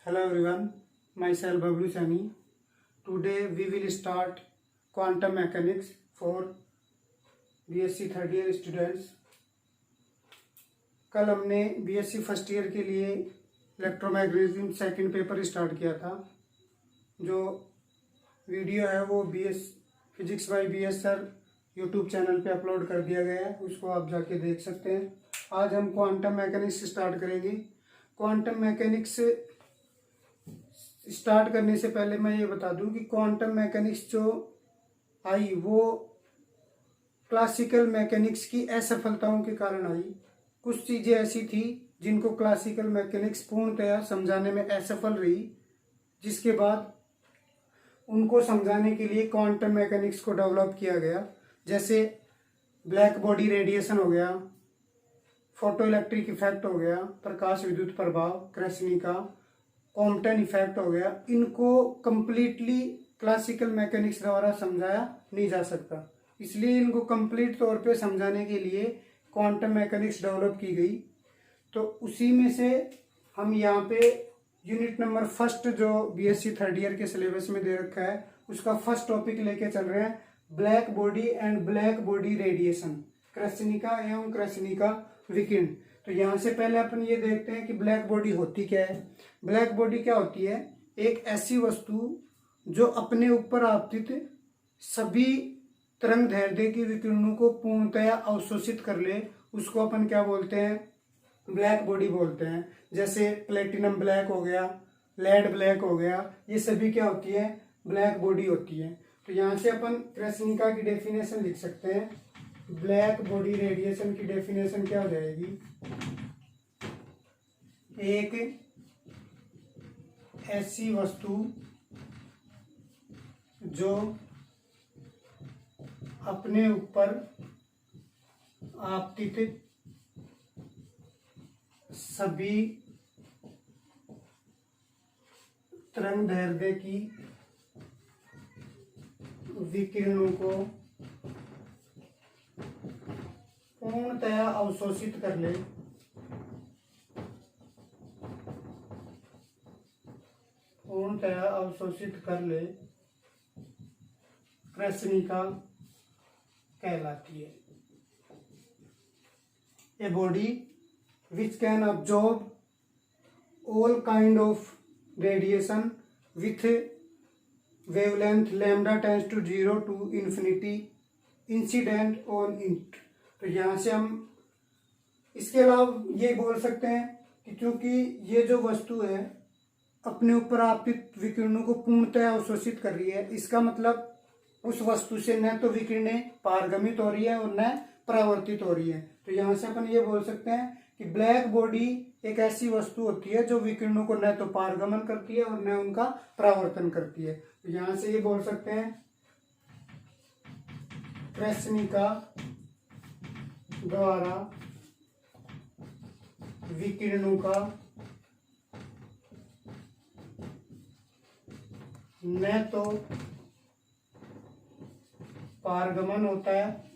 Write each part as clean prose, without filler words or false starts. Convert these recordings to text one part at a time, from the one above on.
Hello everyone, myself Bablu Sani. Today we will start quantum mechanics for BSc third year students. कल हमने BSc first year के लिए electromagnetism second paper start किया था। जो video है वो physics bye BS sir YouTube channel पे अपलोड कर दिया गया है, उसको आप जाके देख सकते हैं। आज हम क्वांटम मैकेनिक्स स्टार्ट करेंगे। क्वांटम मैकेनिक्स स्टार्ट करने से पहले मैं ये बता दूं कि क्वांटम मैकेनिक्स जो आई वो क्लासिकल मैकेनिक्स की असफलताओं के कारण आई। कुछ चीज़ें ऐसी थी जिनको क्लासिकल मैकेनिक्स पूर्णतया समझाने में असफल रही, जिसके बाद उनको समझाने के लिए क्वांटम मैकेनिक्स को डेवलप किया गया। जैसे ब्लैक बॉडी रेडिएशन हो गया, फोटो इलेक्ट्रिक इफेक्ट हो गया, प्रकाश विद्युत प्रभाव, क्रैस्निका, कॉम्पटन इफेक्ट हो गया। इनको कंप्लीटली क्लासिकल मैकेनिक्स द्वारा समझाया नहीं जा सकता, इसलिए इनको कंप्लीट तौर पे समझाने के लिए क्वांटम मैकेनिक्स डेवलप की गई। तो उसी में से हम यहाँ पे यूनिट नंबर फर्स्ट जो BSc थर्ड ईयर के सिलेबस में दे रखा है उसका फर्स्ट टॉपिक लेके चल रहे हैं, black body and black body radiation, क्रैस्निका एवं क्रैस्निका विकिरण। तो यहाँ से पहले अपन ये देखते हैं कि ब्लैक बॉडी होती क्या है। ब्लैक बॉडी क्या होती है? एक ऐसी वस्तु जो अपने ऊपर आपतित सभी तरंग दैर्ध्य की विकिरणों को पूर्णतया अवशोषित कर ले, उसको अपन क्या बोलते हैं? ब्लैक बॉडी बोलते हैं। जैसे प्लेटिनम ब्लैक हो गया, लेड ब्लैक हो गया, ये सभी क्या होती है? ब्लैक बॉडी होती है। तो यहाँ से अपन क्रैस्निका की डेफिनेशन लिख सकते हैं। ब्लैक बॉडी रेडिएशन की डेफिनेशन क्या हो जाएगी? एक ऐसी वस्तु जो अपने ऊपर आपतित सभी तरंग दैर्ध्य की विकिरणों को पूर्णतया अवशोषित कर ले, क्रैस्निका कहलाती है। A body which can absorb all kind of radiation with wavelength lambda tends to 0 to infinity incident on it। तो यहाँ से हम इसके अलावा ये बोल सकते हैं कि चूंकि ये जो वस्तु है अपने ऊपर आपतित विकिरणों को पूर्णतः अवशोषित कर रही है, इसका मतलब उस वस्तु से न तो विकिरणें पारगमित हो रही है और न परावर्तित हो रही है। तो यहाँ से अपन ये बोल सकते हैं कि ब्लैक बॉडी एक ऐसी वस्तु होती है जो विकिरणों को न तो पारगमन करती है और न उनका परावर्तन करती है। तो यहाँ से ये बोल सकते हैं क्रैस्निका द्वारा विकिरणों का न तो पारगमन होता है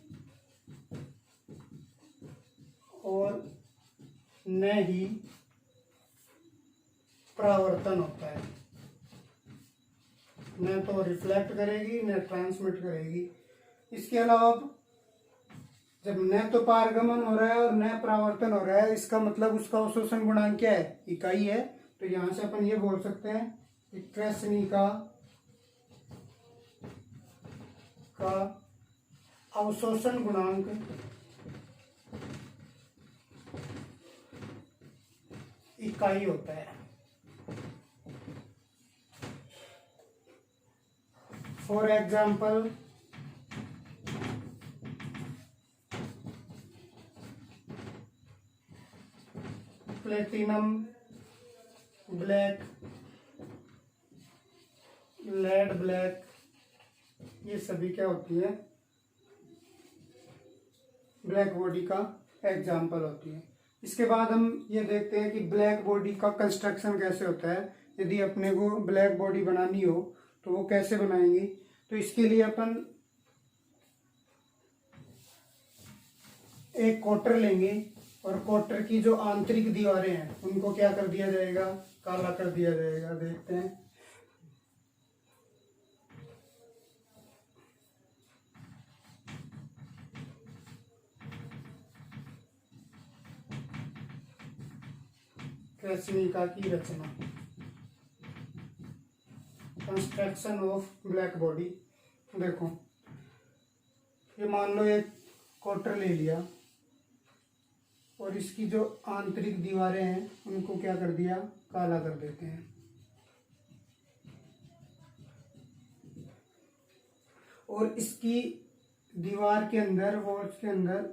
और न ही परावर्तन होता है। न तो रिफ्लेक्ट करेगी न ट्रांसमिट करेगी। इसके अलावा जब न तो पारगमन हो रहा है और न परावर्तन हो रहा है, इसका मतलब उसका अवशोषण गुणांक क्या है? इकाई है। तो यहां से अपन ये बोल सकते हैं कि क्रैस्निका का अवशोषण गुणांक इकाई होता है। For example platinum black, lead black, ये सभी क्या होती है? ब्लैक बॉडी का एग्जाम्पल होती है। इसके बाद हम ये देखते हैं कि ब्लैक बॉडी का कंस्ट्रक्शन कैसे होता है। यदि अपने को ब्लैक बॉडी बनानी हो तो वो कैसे बनाएंगे? तो इसके लिए अपन एक क्वार्टर लेंगे और कोटर की जो आंतरिक दीवारें हैं उनको क्या कर दिया जाएगा, काला कर दिया जाएगा। देखते हैं। कृष्णिका की रचना, कंस्ट्रक्शन ऑफ ब्लैक बॉडी। देखो, ये मान लो एक कोटर ले लिया और इसकी जो आंतरिक दीवारें हैं उनको क्या कर दिया, काला कर देते हैं। और इसकी दीवार के अंदर, वॉल्स के अंदर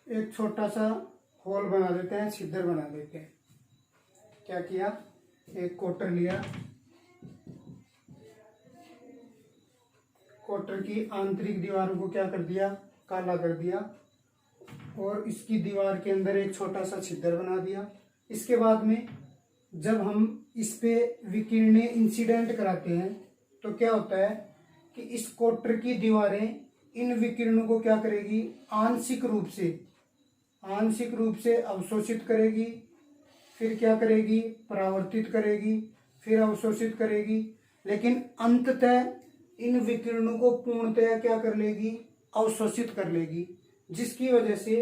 एक छोटा सा होल बना देते हैं, छिद्र बना देते हैं। क्या किया, एक कोटर लिया, कोटर की आंतरिक दीवारों को क्या कर दिया, काला कर दिया और इसकी दीवार के अंदर एक छोटा सा छिद्र बना दिया। इसके बाद में जब हम इस पे विकिरणें इंसिडेंट कराते हैं तो क्या होता है कि इस कोटर की दीवारें इन विकिरणों को क्या करेगी, आंशिक रूप से अवशोषित करेगी, फिर क्या करेगी, परावर्तित करेगी, फिर अवशोषित करेगी, लेकिन अंततः इन विकिरणों को पूर्णतया क्या कर लेगी, अवशोषित कर लेगी। जिसकी वजह से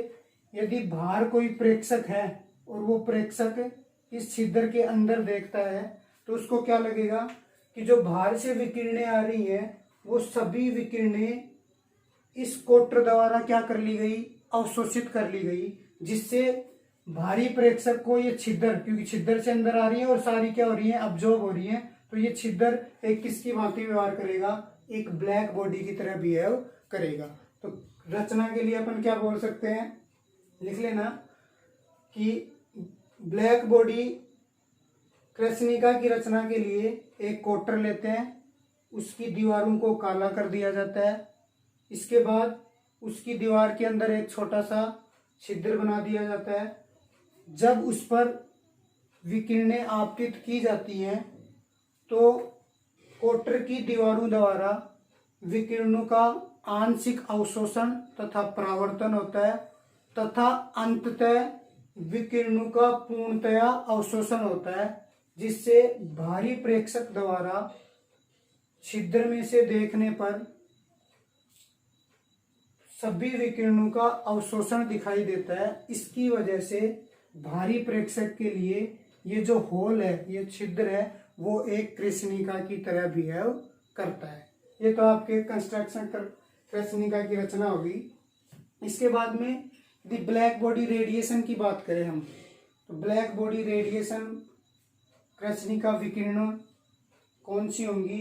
यदि बाहर कोई प्रेक्षक है और वो प्रेक्षक इस छिद्र के अंदर देखता है तो उसको क्या लगेगा कि जो बाहर से विकिरणें आ रही हैं वो सभी विकिरणें इस कोटर द्वारा क्या कर ली गई, अवशोषित कर ली गई। जिससे बाहरी प्रेक्षक को ये छिद्र, क्योंकि छिद्र से अंदर आ रही है और सारी क्या हो रही है, अब्जॉर्ब हो रही है, तो ये छिद्र एक किसकी भांति व्यवहार करेगा, एक ब्लैक बॉडी की तरह बिहेव करेगा। तो रचना के लिए अपन क्या बोल सकते हैं, लिख लेना कि ब्लैक बॉडी कृष्णिका की रचना के लिए एक कोटर लेते हैं, उसकी दीवारों को काला कर दिया जाता है। इसके बाद उसकी दीवार के अंदर एक छोटा सा छिद्र बना दिया जाता है। जब उस पर विकिरणें आपतित की जाती हैं तो कोटर की दीवारों द्वारा विकिरणों का आंशिक अवशोषण तथा परावर्तन होता है तथा अंततः विकिरणों का पूर्णतया अवशोषण होता है, जिससे बाहरी प्रेक्षक द्वारा छिद्र में से देखने पर सभी विकिरणों का अवशोषण दिखाई देता है। इसकी वजह से बाहरी प्रेक्षक के लिए ये जो होल है, ये छिद्र है, वो एक कृष्णिका की तरह बिहेव करता है। ये तो आपके कंस्ट्रक्शन कृष्णिका की रचना होगी। इसके बाद में द ब्लैक बॉडी रेडिएशन की बात करें हम, तो ब्लैक बॉडी रेडिएशन कृष्णिका विकिरण कौन सी होंगी,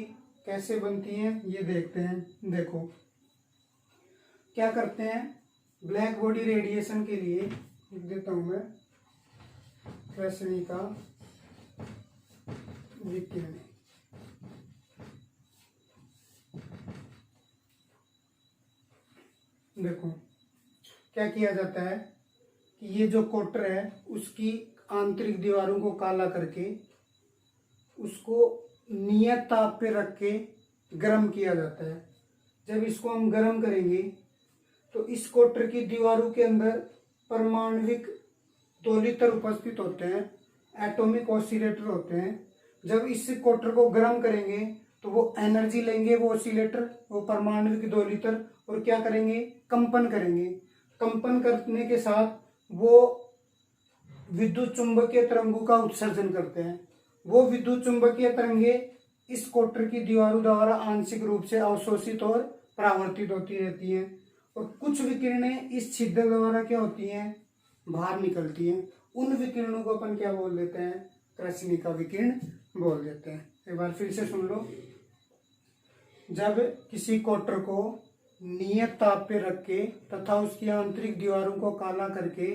कैसे बनती हैं, ये देखते हैं। देखो क्या करते हैं, ब्लैक बॉडी रेडिएशन के लिए लिख देता हूं मैं, कृष्णिका विकिरण। देखो क्या किया जाता है कि ये जो कोटर है उसकी आंतरिक दीवारों को काला करके उसको नियत ताप पे रख के गर्म किया जाता है। जब इसको हम गर्म करेंगे तो इस कोटर की दीवारों के अंदर परमाणविक दोलित्र उपस्थित होते हैं, एटॉमिक ऑसिलेटर होते हैं। जब इस कोटर को गर्म करेंगे तो वो एनर्जी लेंगे, वो ऑसिलेटर, वो परमाणविक दोलित्र, और क्या करेंगे, कंपन करेंगे। कंपन करने के साथ वो विद्युत चुंबकीय तरंगों का उत्सर्जन करते हैं। वो विद्युत चुंबकीय तरंगे इस कोटर की दीवारों द्वारा आंशिक रूप से अवशोषित और परावर्तित होती रहती हैं, और कुछ विकिरणें इस छिद्र द्वारा क्या होती हैं, बाहर निकलती हैं। उन विकिरणों को अपन क्या बोल देते हैं, कृष्णिका विकिरण बोल देते हैं। एक बार फिर से सुन लो। जब किसी कोटर को नियत ताप पे रख के तथा उसकी आंतरिक दीवारों को काला करके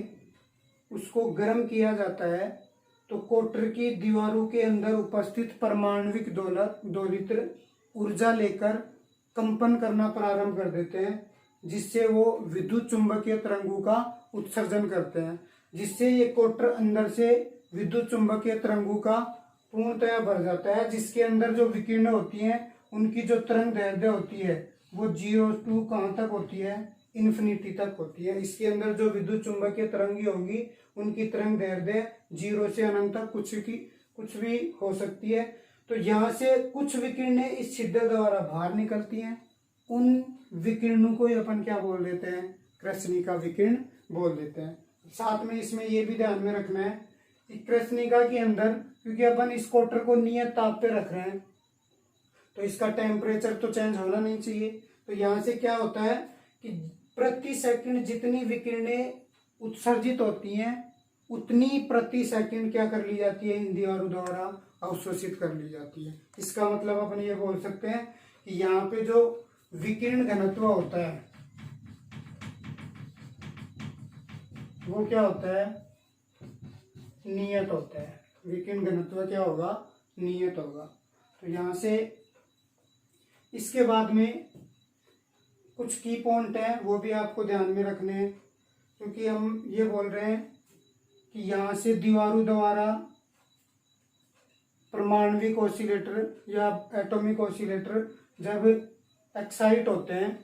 उसको गर्म किया जाता है तो कोटर की दीवारों के अंदर उपस्थित परमाणविक दोलित्र ऊर्जा लेकर कंपन करना प्रारंभ कर देते हैं, जिससे वो विद्युत चुंबकीय तरंगों का उत्सर्जन करते हैं, जिससे ये कोटर अंदर से विद्युत चुंबकीय तरंगों का पूर्णतया भर जाता है। जिसके अंदर जो विकिरण होती हैं उनकी जो तरंग दैर्ध्य होती है वो 0 to कहाँ तक होती है, इन्फिनिटी तक होती है। इसके अंदर जो विद्युत चुंबकीय तरंगी होगी उनकी तरंग दैर्ध्य 0 से अनंत तक कुछ भी हो सकती है। तो यहाँ से कुछ विकिरणें इस छिद्र द्वारा बाहर निकलती हैं, उन विकिरणों को ही अपन क्या बोल देते हैं, कृष्णिका विकिरण बोल देते हैं। साथ में इसमें ये भी ध्यान में रखना है कि कृष्णिका के अंदर, क्योंकि अपन इस कोटर को नियत ताप पे रख रहे हैं तो इसका टेम्परेचर तो चेंज होना नहीं चाहिए। तो यहाँ से क्या होता है कि प्रति सेकंड जितनी विकिरणें उत्सर्जित होती हैं उतनी प्रति सेकंड क्या कर ली जाती है, इन दीवारों द्वारा अवशोषित कर ली जाती है। इसका मतलब अपन ये बोल सकते हैं कि यहाँ पे जो विकिरण घनत्व होता है वो क्या होता है, नियत होता है। विकिरण घनत्व क्या होगा, नियत होगा। तो यहाँ से इसके बाद में कुछ की पॉइंट है वो भी आपको ध्यान में रखने हैं, क्योंकि हम ये बोल रहे हैं कि यहाँ से दीवारों द्वारा परमाणविक ऑसिलेटर या एटॉमिक ऑसिलेटर जब एक्साइट होते हैं,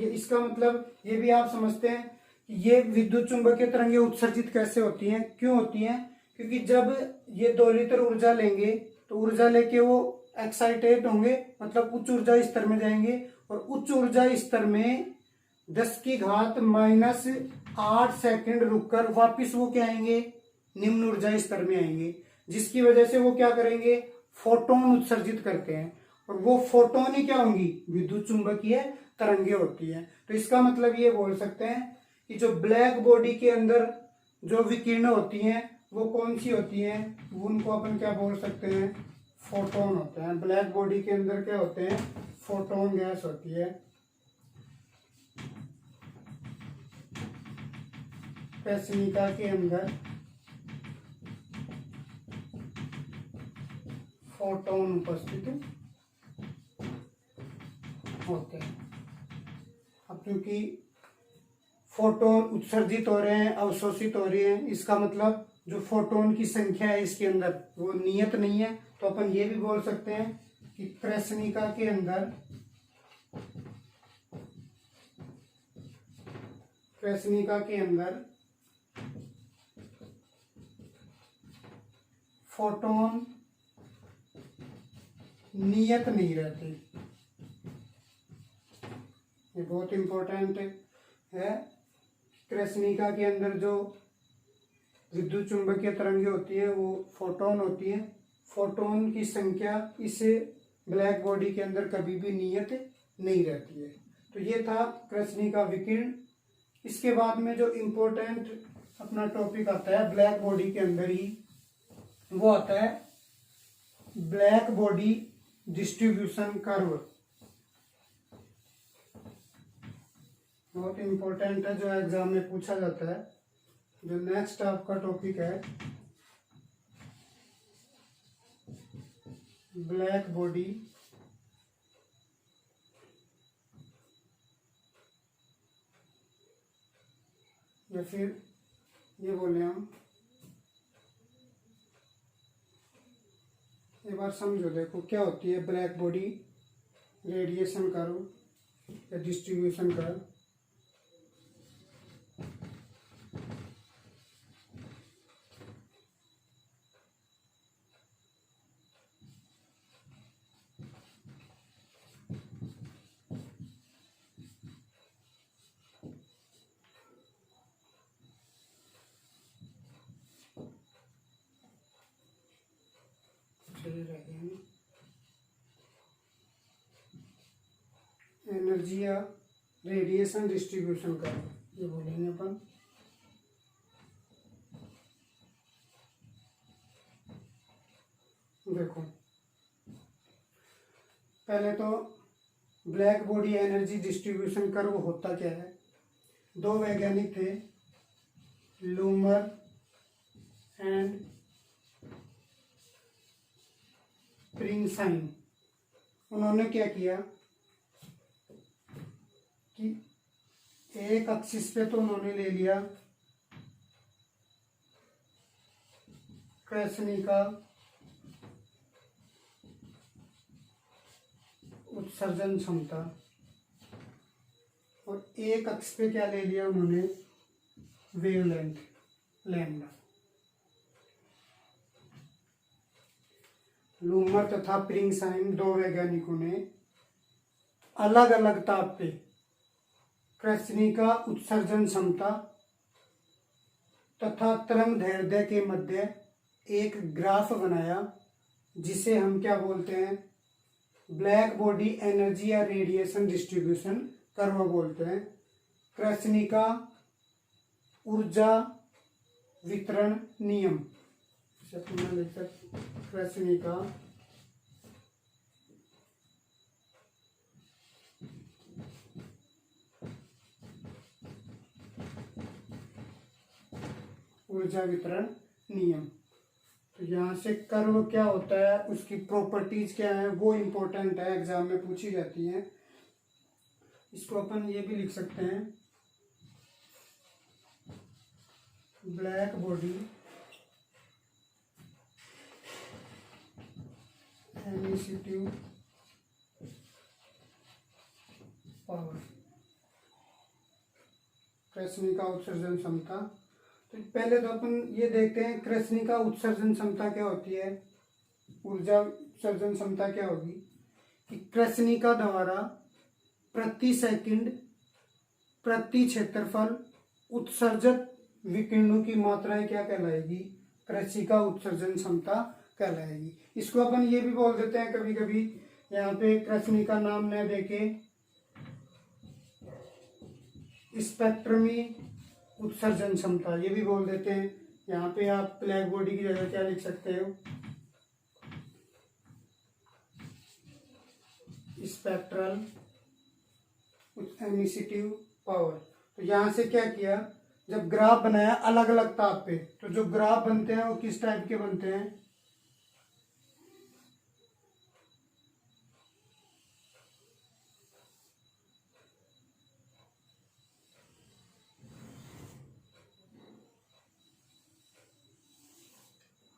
इसका मतलब ये भी आप समझते हैं कि ये विद्युत चुंबकीय तरंगें उत्सर्जित कैसे होती हैं, क्यों होती हैं, क्योंकि जब ये 2 लीटर ऊर्जा लेंगे तो ऊर्जा लेके वो एक्साइटेड होंगे, मतलब उच्च ऊर्जा स्तर में जाएंगे, और उच्च ऊर्जा स्तर में 10⁻⁸ सेकंड रुककर वापिस वो क्या आएंगे, निम्न ऊर्जा स्तर में आएंगे, जिसकी वजह से वो क्या करेंगे, फोटोन उत्सर्जित करते हैं, और वो फोटोन ही क्या होंगी, विद्युत चुंबकीय तरंगे होती है। तो इसका मतलब ये बोल सकते हैं कि जो ब्लैक बॉडी के अंदर जो विकिरण होती हैं वो कौन सी होती हैं, उनको अपन क्या बोल सकते हैं, फोटोन होते हैं। ब्लैक बॉडी के अंदर क्या होते हैं, फोटोन गैस होती है। कृष्णिका के अंदर फोटोन उपस्थित होते हैं। अब क्योंकि फोटोन उत्सर्जित हो रहे हैं, अवशोषित हो रहे हैं, इसका मतलब जो फोटोन की संख्या है इसके अंदर वो नियत नहीं है। तो अपन ये भी बोल सकते हैं कि कृष्णिका के अंदर फोटोन नियत नहीं रहते। ये बहुत इंपॉर्टेंट है। कृष्णिका के अंदर जो विद्युत चुंबकीय तरंगें होती है वो फोटोन होती है। फोटोन की संख्या इस ब्लैक बॉडी के अंदर कभी भी नियत नहीं रहती है। तो ये था कृष्णिका विकिरण। इसके बाद में जो इम्पोर्टेंट अपना टॉपिक आता है ब्लैक बॉडी के अंदर ही, वो आता है ब्लैक बॉडी डिस्ट्रीब्यूशन कर्व। बहुत इम्पोर्टेंट है, जो एग्जाम में पूछा जाता है। जो नेक्स्ट आपका टॉपिक है ब्लैक बॉडी या फिर ये बोले हम, एक बार समझो, देखो क्या होती है ब्लैक बॉडी रेडिएशन कर्व या डिस्ट्रीब्यूशन कर्व। एनर्जी या रेडिएशन डिस्ट्रीब्यूशन का ये बोलेंगे अपन। देखो पहले तो black body energy distribution curve होता क्या है। 2 वैज्ञानिक थे, लूमर एंड प्रिंसाइन। उन्होंने क्या किया कि एक एक्सिस पे तो उन्होंने ले लिया कृष्णिका उत्सर्जन क्षमता, और एक अक्ष पे क्या ले लिया उन्होंने, वेवलेंथ लैम्डा। लूमर तथा प्रिंगसाइम दो वैज्ञानिकों ने अलग अलग ताप पे कृष्णिका उत्सर्जन क्षमता तथा तरंग दैर्ध्य के मध्य एक ग्राफ बनाया, जिसे हम क्या बोलते हैं, ब्लैक बॉडी एनर्जी या रेडिएशन डिस्ट्रीब्यूशन कर्व बोलते हैं। कृष्णिका ऊर्जा वितरण नियम, कृष्णिका ऊर्जा वितरण नियम। तो यहाँ से कर्व क्या होता है, उसकी प्रॉपर्टीज क्या है, वो इम्पोर्टेंट है, एग्जाम में पूछी जाती है। इसको अपन ये भी लिख सकते हैं, ब्लैक बॉडी एमिसिटिव पावर, कृष्णिका उत्सर्जन क्षमता। तो पहले तो अपन ये देखते हैं कृष्णिका उत्सर्जन क्षमता क्या होती है, ऊर्जा उत्सर्जन क्षमता क्या होगी, कि कृष्णिका द्वारा प्रति सेकंड प्रति क्षेत्रफल उत्सर्जित विकिरणों की मात्राएं क्या कहलाएगी, कृष्णिका उत्सर्जन क्षमता कहलाएगी। इसको अपन ये भी बोल देते हैं कभी कभी, यहाँ पे कृष्णिका नाम न देके स्पेक्ट्रमी उत्सर्जन क्षमता ये भी बोल देते हैं। यहाँ पे आप ब्लैक बॉडी की जगह क्या लिख सकते हो, स्पेक्ट्रल एमिसिटिव पावर। तो यहाँ से क्या किया, जब ग्राफ बनाया अलग अलग ताप पे, तो जो ग्राफ बनते हैं वो किस टाइप के बनते हैं,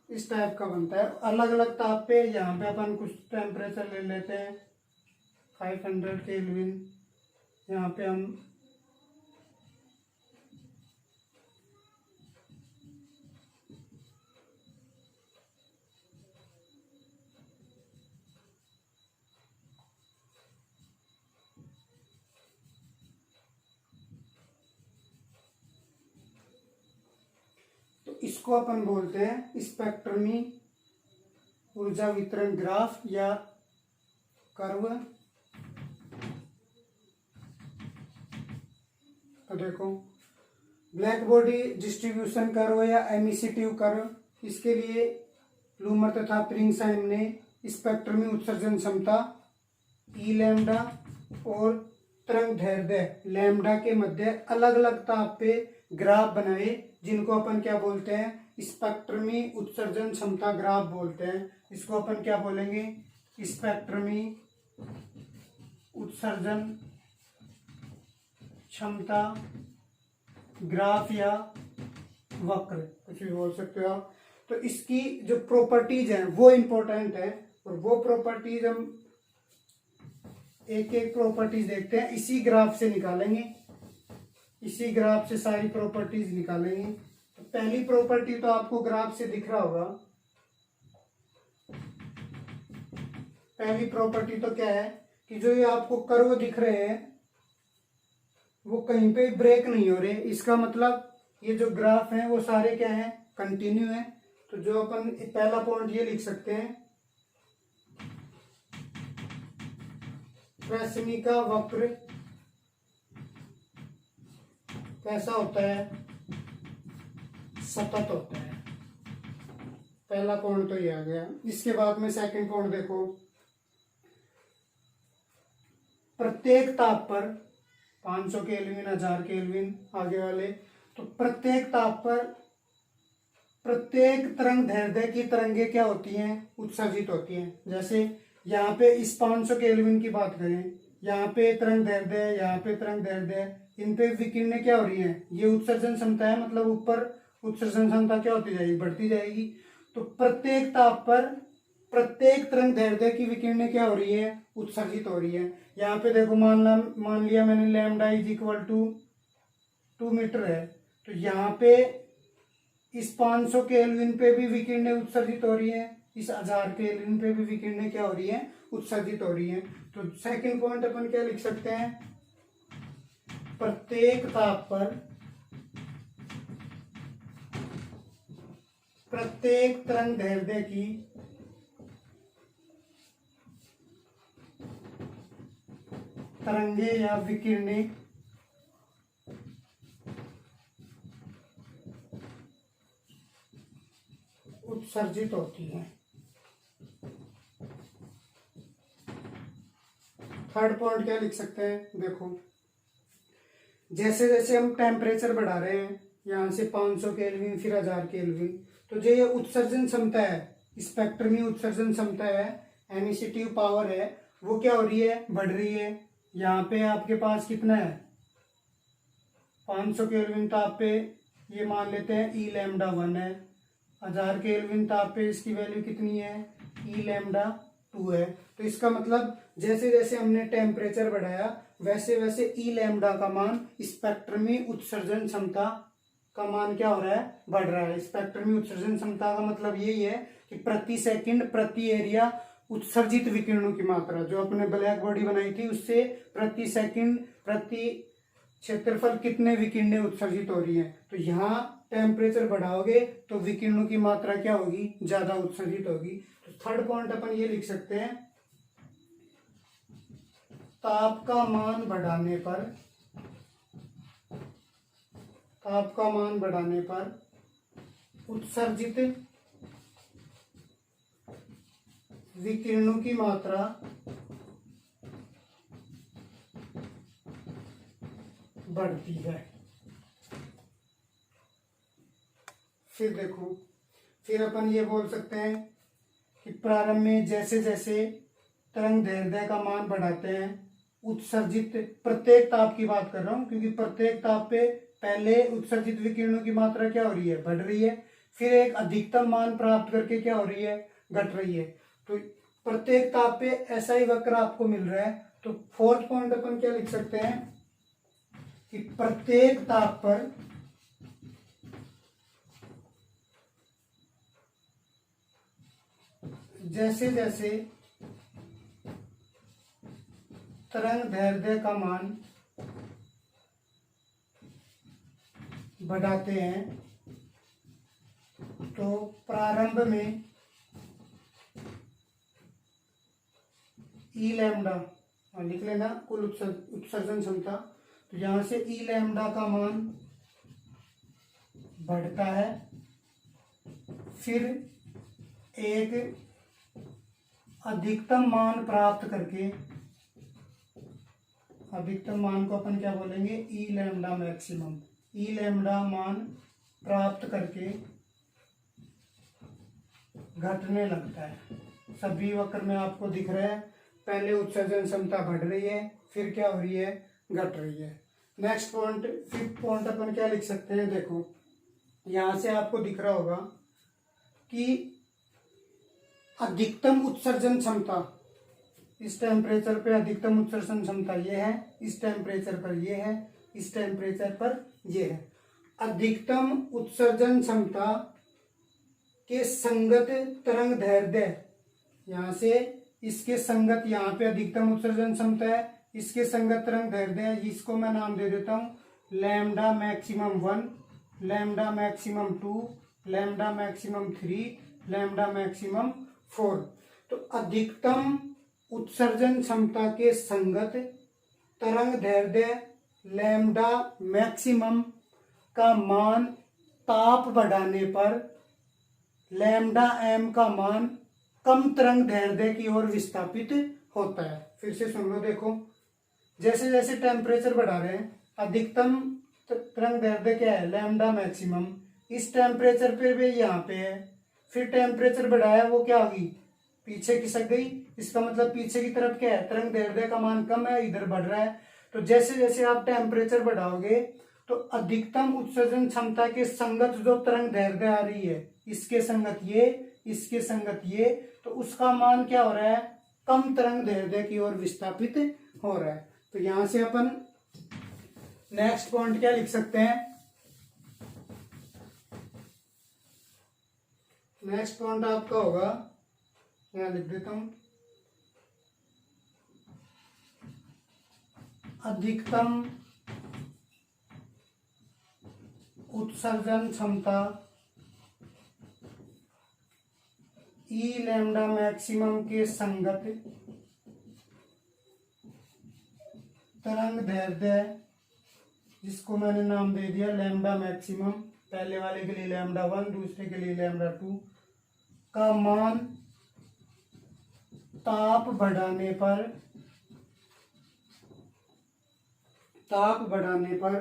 इस टाइप का बनता है अलग अलग ताप पे। यहाँ पे अपन कुछ टेम्परेचर ले लेते हैं 500 केल्विन, यहाँ पे हम इसको अपन बोलते हैं स्पेक्ट्रमी ऊर्जा वितरण ग्राफ या कर्व। तो देखो ब्लैक बॉडी डिस्ट्रीब्यूशन कर्व या एमिसिटिव कर्व, इसके लिए लूमर तथा प्रिंगसाइम ने स्पेक्ट्रमी उत्सर्जन क्षमता ई लैम्डा और तरंग दैर्ध्य लैम्डा के मध्य अलग अलग ताप पे ग्राफ बनाए, जिनको अपन क्या बोलते हैं, स्पेक्ट्रमी उत्सर्जन क्षमता ग्राफ बोलते हैं। इसको अपन क्या बोलेंगे, स्पेक्ट्रमी उत्सर्जन क्षमता ग्राफ या वक्र, कुछ भी बोल सकते हो आप। तो इसकी जो प्रॉपर्टीज हैं वो इंपॉर्टेंट है, और वो प्रॉपर्टीज हम एक एक प्रॉपर्टीज देखते हैं, इसी ग्राफ से निकालेंगे, इसी ग्राफ से सारी प्रॉपर्टीज निकालेंगे। तो पहली प्रॉपर्टी तो आपको ग्राफ से दिख रहा होगा। पहली प्रॉपर्टी तो क्या है कि जो ये आपको कर्व दिख रहे हैं वो कहीं पे ब्रेक नहीं हो रहे, इसका मतलब ये जो ग्राफ है वो सारे क्या है, कंटिन्यू है। तो जो अपन पहला पॉइंट ये लिख सकते हैं, कृष्णिका वक्र कैसा होता है, सतत होता है। पहला पॉइंट तो ये आ गया। इसके बाद में सेकंड पॉइंट देखो, प्रत्येक ताप पर 500 केल्विन 1000 केल्विन आगे वाले, तो प्रत्येक ताप पर प्रत्येक तरंग दैर्ध्य की तरंगें क्या होती हैं, उत्सर्जित होती हैं। जैसे यहाँ पे इस 500 केल्विन की बात करें, यहाँ पे तरंग दैर्ध्य, यहाँ पे तरंग दैर्ध्य, इन पे विकिरणें क्या हो रही हैं, ये उत्सर्जन क्षमता है, मतलब ऊपर उत्सर्जन क्षमता क्या होती जाएगी, बढ़ती जाएगी। तो प्रत्येक ताप पर प्रत्येक तरंग दैर्ध्य की विकिरणें क्या हो रही है, उत्सर्जित हो रही है। यहाँ पे देखो मान लिया मैंने lambda is equal to 2 metre है, तो यहाँ पे इस 500 केल्विन पे भी विकिरणें उत्सर्जित हो रही है, इस 1000 केल्विन पे भी विकिरणें क्या हो रही है, उत्सर्जित हो रही है। तो सेकंड पॉइंट अपन क्या लिख सकते हैं, प्रत्येक ताप पर प्रत्येक तरंग दैर्ध्य की तरंगे या विकिरणें उत्सर्जित होती हैं। थर्ड पॉइंट क्या लिख सकते हैं, देखो जैसे जैसे हम टेम्परेचर बढ़ा रहे हैं, यहाँ से 500 केल्विन फिर 1000 केल्विन, तो जो ये उत्सर्जन क्षमता है, स्पेक्ट्रमी उत्सर्जन क्षमता है, एमिसिटिव पावर है, वो क्या हो रही है, बढ़ रही है। यहाँ पे आपके पास कितना है, 500 केल्विन ताप पे ये मान लेते हैं ई लैम्डा 1 है, 1000 केल्विन ताप पे इसकी वैल्यू कितनी है, ई लैम्डा 2 है। तो इसका मतलब जैसे जैसे हमने टेम्परेचर बढ़ाया वैसे वैसे ई लैम्डा का मान, स्पेक्ट्रमी उत्सर्जन क्षमता का मान क्या हो रहा है, बढ़ रहा है। स्पेक्ट्रमी उत्सर्जन क्षमता का मतलब यही है कि प्रति सेकंड प्रति एरिया उत्सर्जित विकिरणों की मात्रा, जो अपने ब्लैक बॉडी बनाई थी उससे प्रति सेकंड प्रति क्षेत्रफल कितने विकिरणें उत्सर्जित हो रही हैं। तो यहाँ टेम्परेचर बढ़ाओगे तो विकिरणों की मात्रा क्या होगी, ज्यादा उत्सर्जित होगी। तो थर्ड पॉइंट अपन ये लिख सकते हैं, ताप का मान बढ़ाने पर उत्सर्जित विकिरणों की मात्रा बढ़ती है। फिर देखो, फिर अपन ये बोल सकते हैं कि प्रारंभ में जैसे जैसे तरंग दैर्ध्य का मान बढ़ाते हैं, उत्सर्जित, प्रत्येक ताप की बात कर रहा हूं क्योंकि प्रत्येक ताप पे पहले उत्सर्जित विकिरणों की मात्रा क्या हो रही है, बढ़ रही है, फिर एक अधिकतम मान प्राप्त करके क्या हो रही है, घट रही है। तो प्रत्येक ताप पे ऐसा ही वक्र आपको मिल रहा है। तो फोर्थ पॉइंट अपन क्या लिख सकते हैं कि प्रत्येक ताप पर जैसे जैसे तरंग दैर्ध्य का मान बढ़ाते हैं तो प्रारंभ में ई लैम्डा लिख लेना, कुल उत्सर्जन क्षमता, तो यहां से ई लैम्डा का मान बढ़ता है, फिर एक अधिकतम मान प्राप्त करके, अधिकतम मान को अपन क्या बोलेंगे, ई लैम्डा मैक्सिमम, ई लैम्डा मान प्राप्त करके घटने लगता है। सभी वक्र में आपको दिख रहा है, पहले उत्सर्जन क्षमता बढ़ रही है, फिर क्या हो रही है, घट रही है। नेक्स्ट पॉइंट, फिफ्थ पॉइंट अपन क्या लिख सकते हैं, देखो यहां से आपको दिख रहा होगा कि अधिकतम उत्सर्जन क्षमता, इस टेम्परेचर पे अधिकतम उत्सर्जन क्षमता ये है, इस टेम्परेचर पर ये है, इस टेम्परेचर पर ये है। अधिकतम उत्सर्जन क्षमता के संगत तरंग दैर्ध्य, यहां से इसके संगत, यहाँ पे अधिकतम उत्सर्जन क्षमता है, इसके संगत तरंग दैर्ध्य है, इसको मैं नाम दे देता हूं lambda maximum 1, lambda maximum 2, lambda maximum 3, lambda maximum 4। तो अधिकतम उत्सर्जन क्षमता के संगत तरंग दैर्ध्य लैम्डा मैक्सिमम का मान ताप बढ़ाने पर लैम्डा एम का मान कम तरंग दैर्ध्य की ओर विस्थापित होता है। फिर से सुन लो, देखो जैसे जैसे टेम्परेचर बढ़ा रहे हैं, अधिकतम तरंग दैर्ध्य क्या है, लैम्डा मैक्सिमम, इस टेम्परेचर पे भी यहाँ पे है, फिर टेम्परेचर बढ़ाया वो क्या होगी, पीछे खिसक गई, इसका मतलब पीछे की तरफ क्या है, तरंग दैर्ध्य का मान कम है, इधर बढ़ रहा है। तो जैसे जैसे आप टेम्परेचर बढ़ाओगे तो अधिकतम उत्सर्जन क्षमता के संगत जो तरंग दैर्ध्य आ रही है, इसके संगत ये, इसके संगत ये, तो उसका मान क्या हो रहा है, कम तरंग दैर्ध्य की ओर विस्थापित हो रहा है। तो यहां से अपन नेक्स्ट पॉइंट क्या लिख सकते हैं, नेक्स्ट पॉइंट आपका होगा, यहां लिख देता हूं, अधिकतम उत्सर्जन क्षमता ई लैम्डा मैक्सिमम के संगत तरंग दैर्ध्य, जिसको मैंने नाम दे दिया लैम्डा मैक्सिमम, पहले वाले के लिए लैम्डा 1, दूसरे के लिए लैम्डा 2, का मान ताप बढ़ाने पर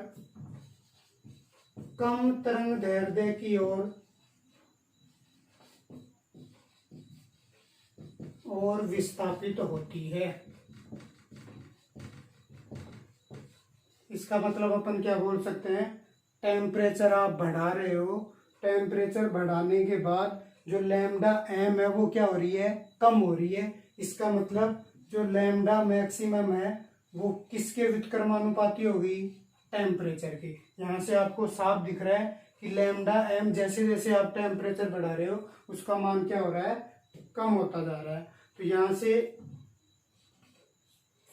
कम तरंग दैर्ध्य की ओर विस्थापित होती है। इसका मतलब अपन क्या बोल सकते हैं, टेम्परेचर आप बढ़ा रहे हो, टेम्परेचर बढ़ाने के बाद जो लैम्डा एम है वो क्या हो रही है, कम हो रही है। इसका मतलब जो लैम्डा मैक्सिमम है वो किसके व्युत्क्रमानुपाती होगी, टेम्परेचर के। यहाँ से आपको साफ दिख रहा है कि लैम्डा एम जैसे जैसे आप टेम्परेचर बढ़ा रहे हो उसका मान क्या हो रहा है, कम होता जा रहा है। तो यहाँ से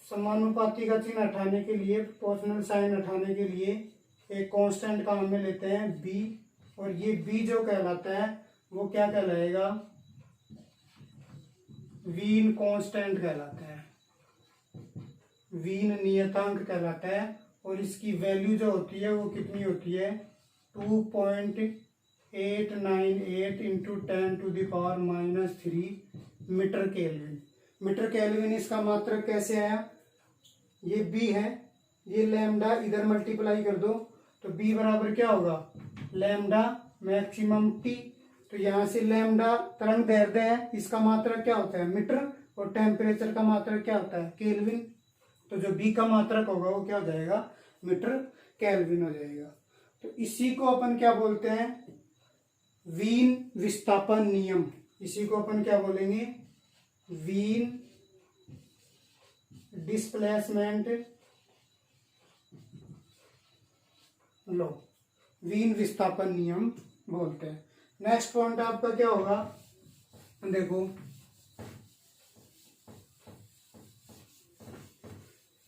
समानुपाती का चिन्ह हटाने के लिए, प्रोपोर्शनल साइन हटाने के लिए एक कांस्टेंट काम में लेते हैं बी, और ये बी जो कहलाता है वो क्या कहलाएगा, वीन कांस्टेंट कहलाता है, वीन नियतांक कहलाता है। और इसकी वैल्यू जो होती है वो कितनी होती है, 2.898 into 10⁻³ metre kelvin. Metre kelvin इसका मात्रक कैसे आया, ये बी है, ये लैम्डा इधर मल्टीप्लाई कर दो तो बी बराबर क्या होगा, लैम्डा मैक्सिमम टी। तो यहाँ से लैम्डा तरंग दैर्ध्य है, इसका मात्रक क्या होता है, मीटर, और टेम्परेचर का मात्रक क्या होता है, केल्विन। तो जो बी का मात्रक होगा वो क्या हो जाएगा, मीटर केल्विन हो जाएगा। तो इसी को अपन क्या बोलते हैं, वीन विस्थापन नियम। इसी को अपन क्या बोलेंगे, वीन डिस्प्लेसमेंट लो, वीन विस्थापन नियम बोलते हैं। नेक्स्ट पॉइंट आपका क्या होगा, देखो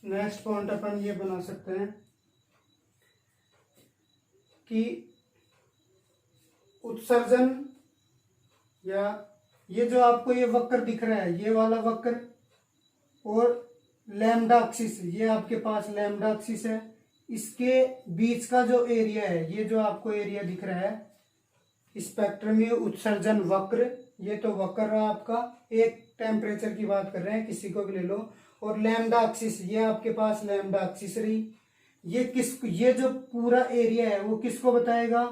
नेक्स्ट पॉइंट अपन ये बना सकते हैं कि उत्सर्जन, या ये जो आपको ये वक्र दिख रहा है, ये वाला वक्र और लैम्डा एक्सिस, ये आपके पास लैम्डा एक्सिस है, इसके बीच का जो एरिया है, ये जो आपको एरिया दिख रहा है स्पेक्ट्रमी उत्सर्जन वक्र, ये तो वक्र रहा आपका, एक टेम्परेचर की बात कर रहे हैं, किसी को भी ले लो। और लैम्डा एक्सिस, ये आपके पास लैम्डा एक्सिस रही, ये जो पूरा एरिया है वो किसको बताएगा,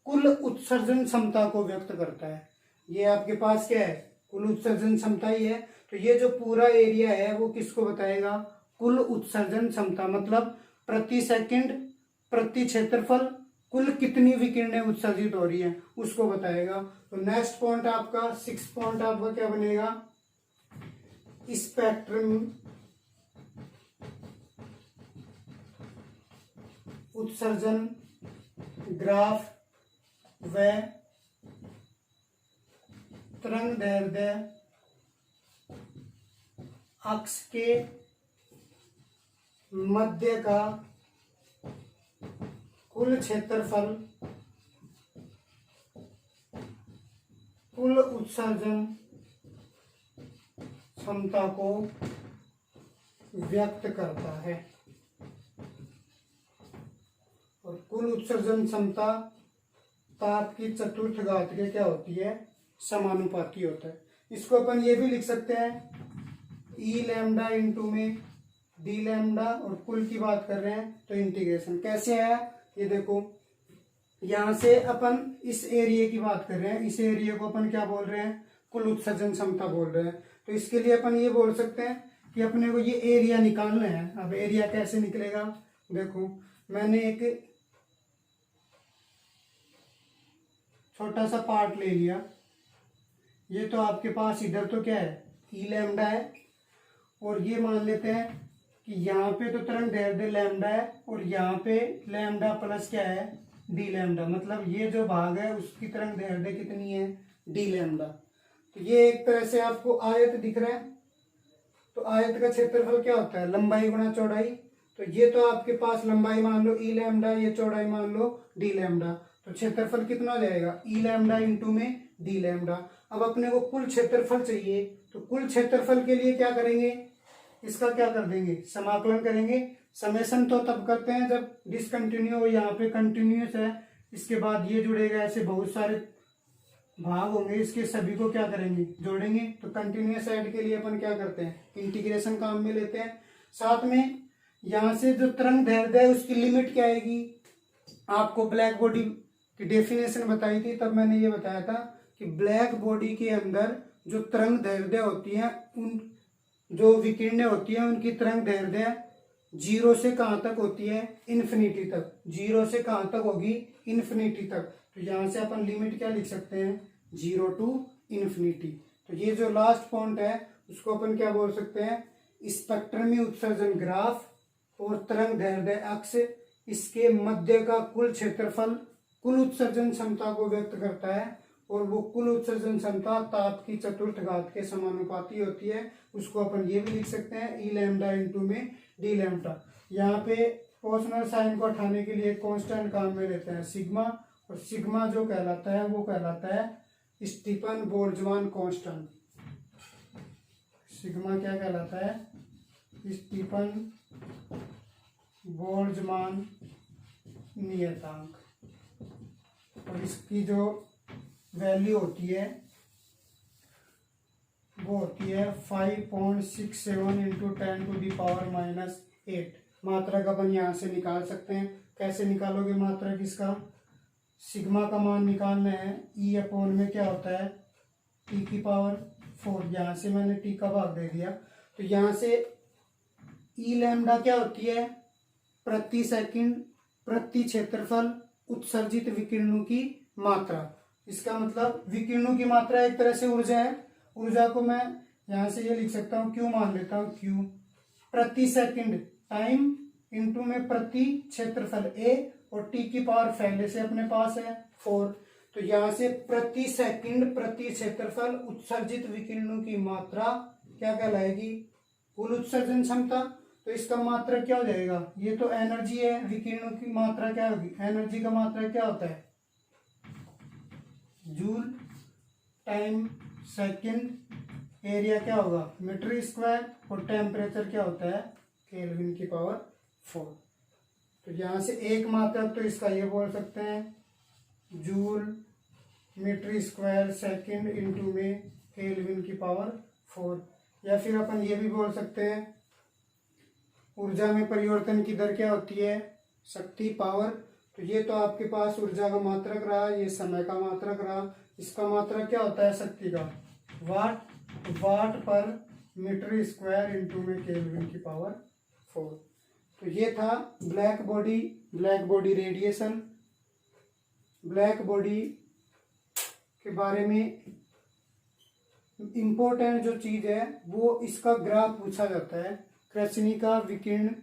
कुल उत्सर्जन क्षमता को व्यक्त करता है। ये आपके पास क्या है, कुल उत्सर्जन क्षमता ही है। तो ये जो पूरा एरिया है वो किसको बताएगा, कुल उत्सर्जन क्षमता, मतलब प्रति सेकंड प्रति क्षेत्रफल कुल कितनी विकिरणें उत्सर्जित हो रही हैं उसको बताएगा। तो नेक्स्ट पॉइंट आपका 6 पॉइंट आपका क्या बनेगा, स्पेक्ट्रम उत्सर्जन ग्राफ व तरंग दैर्ध्य अक्ष के मध्य का कुल क्षेत्रफल कुल उत्सर्जन क्षमता को व्यक्त करता है। और कुल उत्सर्जन क्षमता ताप की चतुर्थ घात के क्या होती है, समानुपाती होता है। इसको अपन ये भी लिख सकते हैं ई लैम्डा इंटू में डी लैम्डा, और कुल की बात कर रहे हैं तो इंटीग्रेशन कैसे आया, ये देखो यहां से अपन इस एरिया की बात कर रहे हैं, इस एरिया को अपन क्या बोल रहे हैं, कुल उत्सर्जन क्षमता बोल रहे हैं। तो इसके लिए अपन ये बोल सकते हैं कि अपने को ये एरिया निकालना है। अब एरिया कैसे निकलेगा, देखो मैंने एक छोटा सा पार्ट ले लिया, ये तो आपके पास इधर तो क्या है, ई लैम्डा है, और ये मान लेते हैं कि यहाँ पे तो तरंग दैर्ध्य लैम्डा है और यहाँ पे लैम्डा प्लस क्या है, डी लैम्डा, मतलब ये जो भाग है उसकी तरंग दैर्ध्य कितनी है, डी लैम्डा। तो ये एक तरह से आपको आयत दिख रहा है। तो आयत का क्षेत्रफल क्या होता है, लंबाई गुणा चौड़ाई। तो ये तो आपके पास लंबाई मान लो ई लैम्डा, ये चौड़ाई मान लो डी लैम्डा, तो क्षेत्रफल कितना हो जाएगा, ई लैम्डा इंटू में डी लैम्डा। अब अपने को कुल क्षेत्रफल चाहिए, तो कुल क्षेत्रफल के लिए क्या करेंगे, इसका क्या कर देंगे, समाकलन करेंगे। समेशन तो तब करते हैं जब डिसकंटिन्यू हो, यहाँ पे कंटिन्यूस है, इसके बाद ये जुड़ेगा, ऐसे बहुत सारे भाग होंगे, इसके सभी को क्या करेंगे, जोड़ेंगे। तो कंटिन्यूस साइड के लिए अपन क्या करते हैं, इंटीग्रेशन काम में लेते हैं। साथ में यहाँ से जो तरंग दैर्ध्य है उसकी लिमिट क्या आएगी, आपको ब्लैक बॉडी की डेफिनेशन बताई थी, तब मैंने ये बताया था कि ब्लैक बॉडी के अंदर जो तरंग दैर्ध्य होती है, उन जो विकिरणें होती है उनकी तरंग दैर्ध्य 0 से कहाँ तक होती है, इन्फिनिटी तक। 0 से कहाँ तक होगी, इन्फिनिटी तक। तो यहाँ से अपन लिमिट क्या लिख सकते हैं, 0 टू इन्फिनिटी। तो ये जो लास्ट पॉइंट है उसको अपन क्या बोल सकते हैं, स्पेक्ट्रमी उत्सर्जन ग्राफ और तरंग दैर्ध्य अक्ष, इसके मध्य का कुल क्षेत्रफल कुल उत्सर्जन क्षमता को व्यक्त करता है, और वो कुल उत्सर्जन क्षमता ताप की चतुर्थ घात के समानुपाती होती है। उसको अपन ये भी लिख सकते हैं, ई लैम्डा इंटू में डी लैम्डा। यहाँ पे पोर्शनल साइन को हटाने के लिए कांस्टेंट काम में लेते हैं सिग्मा, और सिग्मा जो कहलाता है वो कहलाता है स्टीफन बोल्ट्जमान कांस्टेंट। सिग्मा क्या कहलाता है, स्टीफन बोल्ट्जमान नियतांक, और इसकी जो वैल्यू होती है वो होती है 5.67 इंटू 10⁻⁻8। मात्रक अपन यहाँ से निकाल सकते हैं। कैसे निकालोगे मात्रक इसका, सिग्मा का मान निकालना है, ई अपॉन में क्या होता है, टी की पावर 4। यहाँ से मैंने टी का भाग दे दिया। तो यहाँ से ई लैम्डा क्या होती है, प्रति सेकंड प्रति क्षेत्रफल उत्सर्जित विकिरणों की मात्रा। इसका मतलब विकिरणों की मात्रा एक तरह से ऊर्जा है। ऊर्जा को मैं यहाँ से ये लिख सकता हूँ, क्यू मान लेता हूँ, क्यू प्रति सेकंड टाइम इंटू में प्रति क्षेत्रफल ए, और टी की पावर पहले से अपने पास है 4। तो यहाँ से प्रति सेकंड प्रति क्षेत्रफल उत्सर्जित विकिरणों की मात्रा क्या कहलाएगी, कुल उत्सर्जन क्षमता। तो इसका मात्रा क्या हो जाएगा, ये तो एनर्जी है, विकिरणों की मात्रा क्या होगी, एनर्जी का मात्रा क्या होता है, जूल टाइम सेकंड, एरिया क्या होगा मीटर स्क्वायर, और टेम्परेचर क्या होता है केल्विन की पावर 4। तो यहाँ से एक मात्रक तो इसका ये बोल सकते हैं, joule metre square second into में केल्विन की पावर 4। या फिर अपन ये भी बोल सकते हैं, ऊर्जा में परिवर्तन की दर क्या होती है, शक्ति पावर। तो ये तो आपके पास ऊर्जा का मात्रक रहा, ये समय का मात्रक रहा। इसका मात्रक क्या होता है शक्ति का, वाट, वाट पर मीटर स्क्वायर इंटू में केल्विन की पावर 4। तो ये था black body radiation. Black body के बारे में इम्पोर्टेंट जो चीज है वो इसका ग्राफ पूछा जाता है, कृष्णिका विकिरण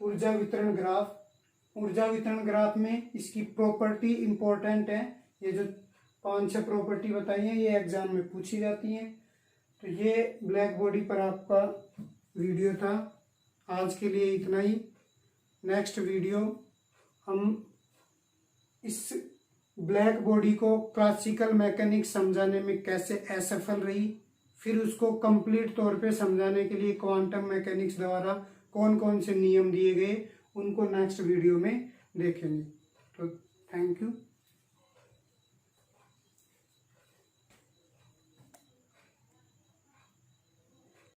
ऊर्जा वितरण ग्राफ। ऊर्जा वितरण ग्राफ में इसकी प्रॉपर्टी इंपॉर्टेंट है। ये जो 5-6 प्रॉपर्टी बताई है ये एग्जाम में पूछी जाती हैं। तो ये ब्लैक बॉडी पर आपका वीडियो था। आज के लिए इतना ही। नेक्स्ट वीडियो हम इस ब्लैक बॉडी को क्लासिकल मैकेनिक्स समझाने में कैसे असफल रही, फिर उसको कंप्लीट तौर पे समझाने के लिए क्वांटम मैकेनिक्स द्वारा कौन कौन से नियम दिए गए, उनको नेक्स्ट वीडियो में देखेंगे। तो थैंक यू।